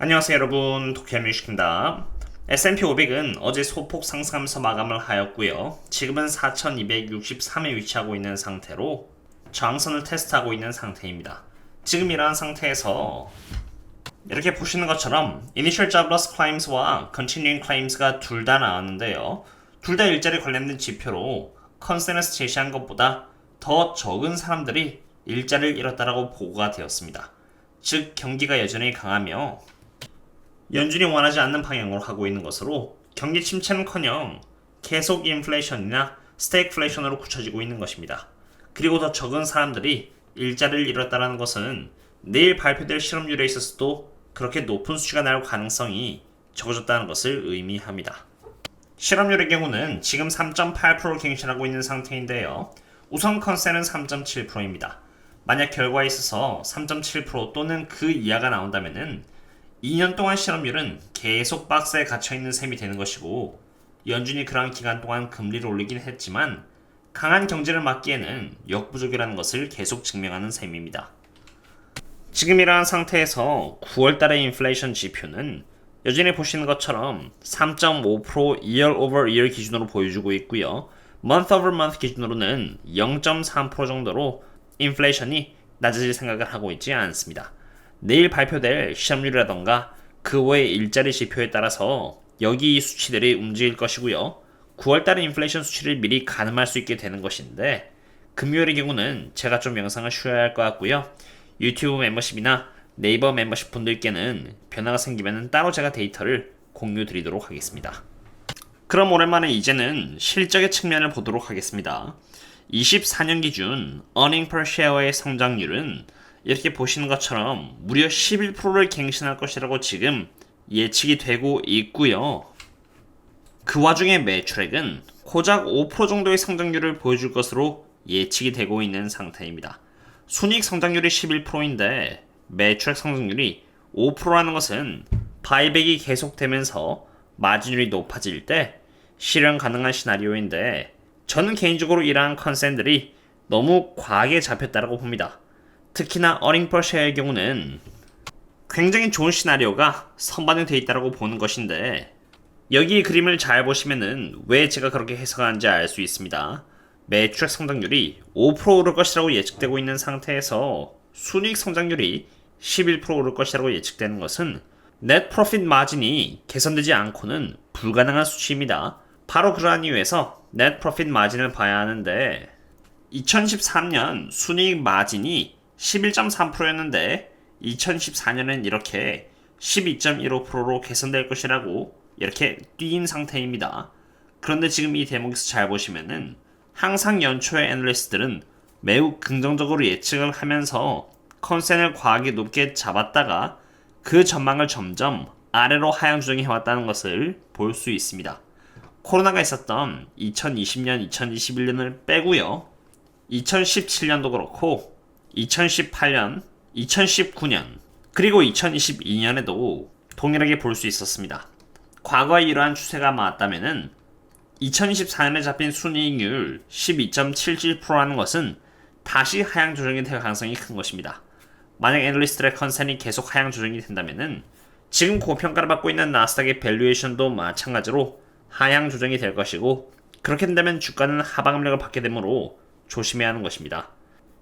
안녕하세요 여러분, 도쿄뮤직입니다. S&P 500은 어제 소폭 상승하면서 마감을 하였고요. 지금은 4263에 위치하고 있는 상태로 저항선을 테스트하고 있는 상태입니다. 지금 이러한 상태에서 이렇게 보시는 것처럼 Initial Jobless Claims와 Continuing Claims가 둘 다 나왔는데요. 둘 다 일자리 관련된 지표로 컨센서스 제시한 것보다 더 적은 사람들이 일자리를 잃었다라고 보고가 되었습니다. 즉 경기가 여전히 강하며 연준이 원하지 않는 방향으로 하고 있는 것으로 경기 침체는커녕 계속 인플레이션이나 스태그플레이션으로 굳혀지고 있는 것입니다. 그리고 더 적은 사람들이 일자리를 잃었다는 것은 내일 발표될 실업률에 있어서도 그렇게 높은 수치가 나올 가능성이 적어졌다는 것을 의미합니다. 실업률의 경우는 지금 3.8%를 갱신하고 있는 상태인데요. 우선 컨센은 3.7%입니다. 만약 결과에 있어서 3.7% 또는 그 이하가 나온다면은 2년 동안 실업률은 계속 박스에 갇혀있는 셈이 되는 것이고, 연준이 그러한 기간 동안 금리를 올리긴 했지만 강한 경제를 막기에는 역부족이라는 것을 계속 증명하는 셈입니다. 지금 이러한 상태에서 9월달의 인플레이션 지표는 여전히 보시는 것처럼 3.5% year over year 기준으로 보여주고 있고요. month over month 기준으로는 0.3% 정도로 인플레이션이 낮아질 생각을 하고 있지 않습니다. 내일 발표될 실업률이라던가 그 외의 일자리 지표에 따라서 여기 이 수치들이 움직일 것이고요. 9월달의 인플레이션 수치를 미리 가늠할 수 있게 되는 것인데, 금요일의 경우는 제가 좀 영상을 쉬어야 할 것 같고요. 유튜브 멤버십이나 네이버 멤버십 분들께는 변화가 생기면 따로 제가 데이터를 공유 드리도록 하겠습니다. 그럼 오랜만에 이제는 실적의 측면을 보도록 하겠습니다. 24년 기준 earning per share의 성장률은 이렇게 보시는 것처럼 무려 11%를 갱신할 것이라고 지금 예측이 되고 있고요. 그 와중에 매출액은 고작 5% 정도의 성장률을 보여줄 것으로 예측이 되고 있는 상태입니다. 순이익 성장률이 11%인데 매출액 성장률이 5%라는 것은 바이백이 계속되면서 마진율이 높아질 때 실현 가능한 시나리오인데, 저는 개인적으로 이러한 컨센들이 너무 과하게 잡혔다고 봅니다. 특히나 earning per share의 경우는 굉장히 좋은 시나리오가 선반영되어 있다고 보는 것인데, 여기 그림을 잘 보시면은 왜 제가 그렇게 해석하는지 알 수 있습니다. 매출액 성장률이 5% 오를 것이라고 예측되고 있는 상태에서 순이익 성장률이 11% 오를 것이라고 예측되는 것은 net profit 마진이 개선되지 않고는 불가능한 수치입니다. 바로 그러한 이유에서 net profit 마진을 봐야 하는데, 2013년 순이익 마진이 11.3%였는데 2014년엔 이렇게 12.15%로 개선될 것이라고 이렇게 뛴 상태입니다. 그런데 지금 이 대목에서 잘 보시면은 항상 연초에 애널리스트들은 매우 긍정적으로 예측을 하면서 컨센을 과하게 높게 잡았다가 그 전망을 점점 아래로 하향 조정해 왔다는 것을 볼 수 있습니다. 코로나가 있었던 2020년, 2021년을 빼고요. 2017년도 그렇고 2018년, 2019년, 그리고 2022년에도 동일하게 볼 수 있었습니다. 과거에 이러한 추세가 맞다면은 2024년에 잡힌 순이익률 12.77%라는 것은 다시 하향 조정이 될 가능성이 큰 것입니다. 만약 애널리스트의 컨센이 계속 하향 조정이 된다면은 지금 고평가를 받고 있는 나스닥의 밸류에이션도 마찬가지로 하향 조정이 될 것이고, 그렇게 된다면 주가는 하방 압력을 받게 되므로 조심해야 하는 것입니다.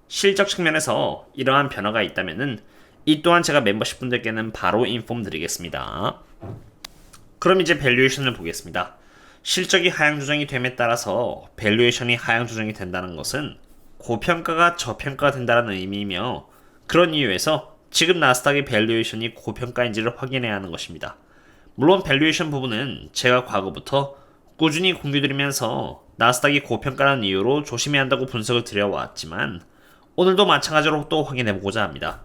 실적 측면에서 이러한 변화가 있다면은 이 또한 제가 멤버십 분들께는 바로 인폼 드리겠습니다. 그럼 이제 밸류에이션을 보겠습니다. 실적이 하향 조정이 됨에 따라서 밸류에이션이 하향 조정이 된다는 것은 고평가가 저평가가 된다는 의미이며, 그런 이유에서 지금 나스닥의 밸류에이션이 고평가인지를 확인해야 하는 것입니다. 물론 밸류에이션 부분은 제가 과거부터 꾸준히 공유드리면서 나스닥이 고평가라는 이유로 조심해야 한다고 분석을 드려왔지만, 오늘도 마찬가지로 또 확인해보고자 합니다.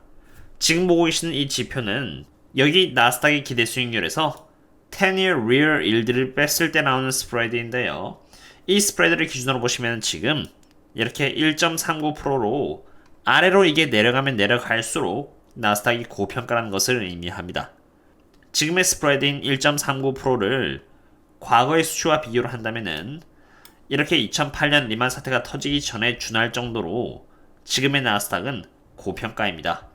지금 보고 계시는 이 지표는 여기 나스닥의 기대 수익률에서 10-year real yield를 뺐을 때 나오는 스프레드인데요. 이 스프레드를 기준으로 보시면 지금 이렇게 1.39%로 아래로 이게 내려가면 내려갈수록 나스닥이 고평가라는 것을 의미합니다. 지금의 스프레드인 1.39%를 과거의 수치와 비교를 한다면은 이렇게 2008년 리만 사태가 터지기 전에 준할 정도로 지금의 나스닥은 고평가입니다.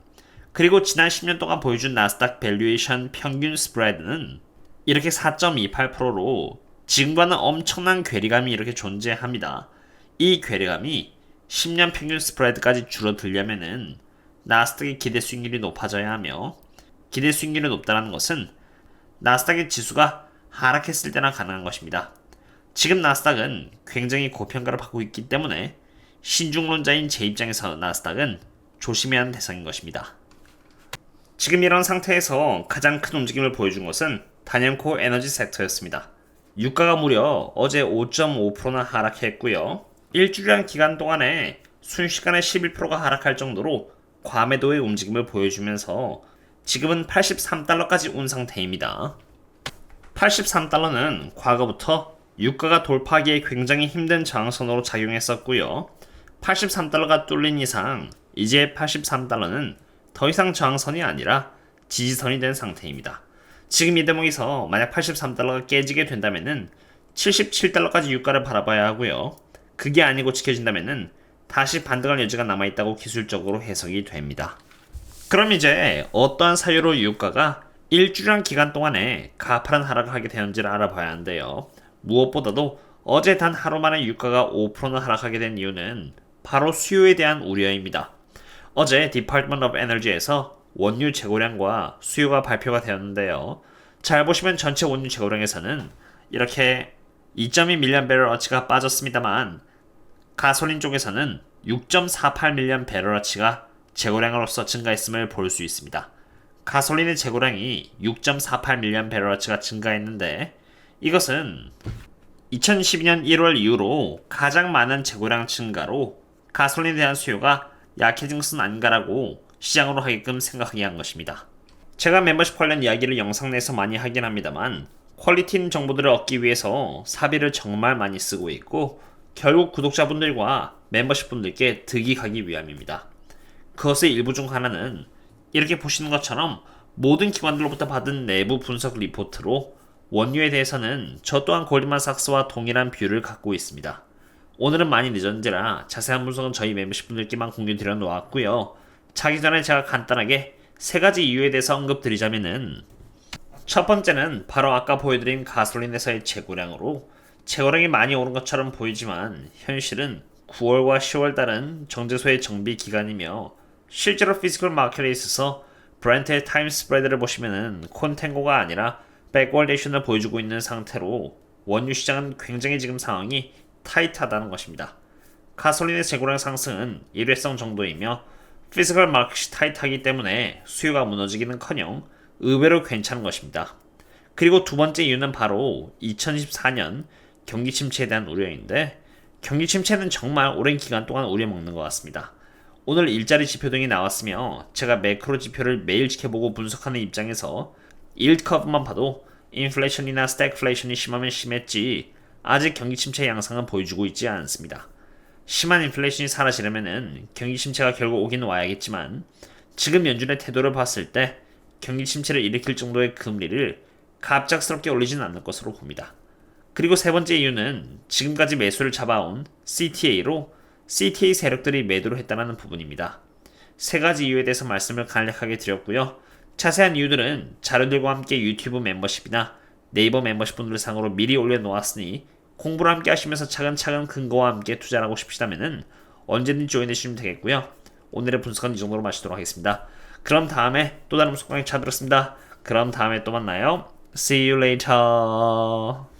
그리고 지난 10년 동안 보여준 나스닥 밸류에이션 평균 스프레드는 이렇게 4.28%로 지금과는 엄청난 괴리감이 이렇게 존재합니다. 이 괴리감이 10년 평균 스프레드까지 줄어들려면은 나스닥의 기대 수익률이 높아져야 하며, 기대 수익률이 높다는 것은 나스닥의 지수가 하락했을 때나 가능한 것입니다. 지금 나스닥은 굉장히 고평가를 받고 있기 때문에 신중론자인 제 입장에서 나스닥은 조심해야 하는 대상인 것입니다. 지금 이런 상태에서 가장 큰 움직임을 보여준 것은 단연코 에너지 섹터였습니다. 유가가 무려 어제 5.5%나 하락했고요. 일주일이란 기간 동안에 순식간에 11%가 하락할 정도로 과매도의 움직임을 보여주면서 지금은 83달러까지 온 상태입니다. 83달러는 과거부터 유가가 돌파하기에 굉장히 힘든 저항선으로 작용했었고요. 83달러가 뚫린 이상 이제 83달러는 더 이상 저항선이 아니라 지지선이 된 상태입니다. 지금 이 대목에서 만약 83달러가 깨지게 된다면 77달러까지 유가를 바라봐야 하고요. 그게 아니고 지켜진다면 다시 반등할 여지가 남아있다고 기술적으로 해석이 됩니다. 그럼 이제 어떠한 사유로 유가가 일주일한 기간 동안에 가파른 하락을 하게 되는지를 알아봐야 하는데요. 무엇보다도 어제 단 하루 만에 유가가 5%나 하락하게 된 이유는 바로 수요에 대한 우려입니다. 어제 Department of Energy에서 원유 재고량과 수요가 발표가 되었는데요. 잘 보시면 전체 원유 재고량에서는 이렇게 2.2 밀리언 배럴어치가 빠졌습니다만 가솔린 쪽에서는 6.48 밀리언 배럴어치가 재고량으로서 증가했음을 볼 수 있습니다. 가솔린의 재고량이 6.48 밀리언 배럴어치가 증가했는데 이것은 2012년 1월 이후로 가장 많은 재고량 증가로 가솔린에 대한 수요가 약해진 것은 아닌가라고 시장으로 하게끔 생각하게 한 것입니다. 제가 멤버십 관련 이야기를 영상 내에서 많이 하긴 합니다만 퀄리티 있는 정보들을 얻기 위해서 사비를 정말 많이 쓰고 있고 결국 구독자분들과 멤버십 분들께 득이 가기 위함입니다. 그것의 일부 중 하나는 이렇게 보시는 것처럼 모든 기관들로부터 받은 내부 분석 리포트로 원유에 대해서는 저 또한 골드만삭스와 동일한 뷰를 갖고 있습니다. 오늘은 많이 늦었는지라 자세한 분석은 저희 멤버십 분들께만 공유드려 놓았고요. 자기 전에 제가 간단하게 세 가지 이유에 대해서 언급드리자면은 첫 번째는 바로 아까 보여드린 가솔린에서의 재고량으로 재고량이 많이 오른 것처럼 보이지만 현실은 9월과 10월 달은 정제소의 정비 기간이며 실제로 피지컬 마켓에 있어서 브렌트의 타임 스프레드를 보시면은 콘탱고가 아니라 백월데이션을 보여주고 있는 상태로 원유 시장은 굉장히 지금 상황이 타이트하다는 것입니다. 가솔린의 재고량 상승은 일회성 정도이며 피지컬 마켓이 타이트하기 때문에 수요가 무너지기는커녕 의외로 괜찮은 것입니다. 그리고 두 번째 이유는 바로 2024년 경기 침체에 대한 우려인데 경기 침체는 정말 오랜 기간 동안 우려먹는 것 같습니다. 오늘 일자리 지표 등이 나왔으며 제가 매크로 지표를 매일 지켜보고 분석하는 입장에서 일드 커브만 봐도 인플레이션이나 스태그플레이션이 심하면 심했지 아직 경기 침체 양상은 보여주고 있지 않습니다. 심한 인플레이션이 사라지려면 경기 침체가 결국 오긴 와야겠지만 지금 연준의 태도를 봤을 때 경기 침체를 일으킬 정도의 금리를 갑작스럽게 올리지는 않을 것으로 봅니다. 그리고 세 번째 이유는 지금까지 매수를 잡아온 CTA로 CTA 세력들이 매도를 했다는 부분입니다. 세 가지 이유에 대해서 말씀을 간략하게 드렸고요. 자세한 이유들은 자료들과 함께 유튜브 멤버십이나 네이버 멤버십 분들 상으로 미리 올려놓았으니 공부를 함께 하시면서 차근차근 근거와 함께 투자를 하고 싶으시다면 언제든지 조인해 주시면 되겠고요. 오늘의 분석은 이 정도로 마치도록 하겠습니다. 그럼 다음에 또 다른 분석 강의 찾아뵙겠습니다. 그럼 다음에 또 만나요. See you later.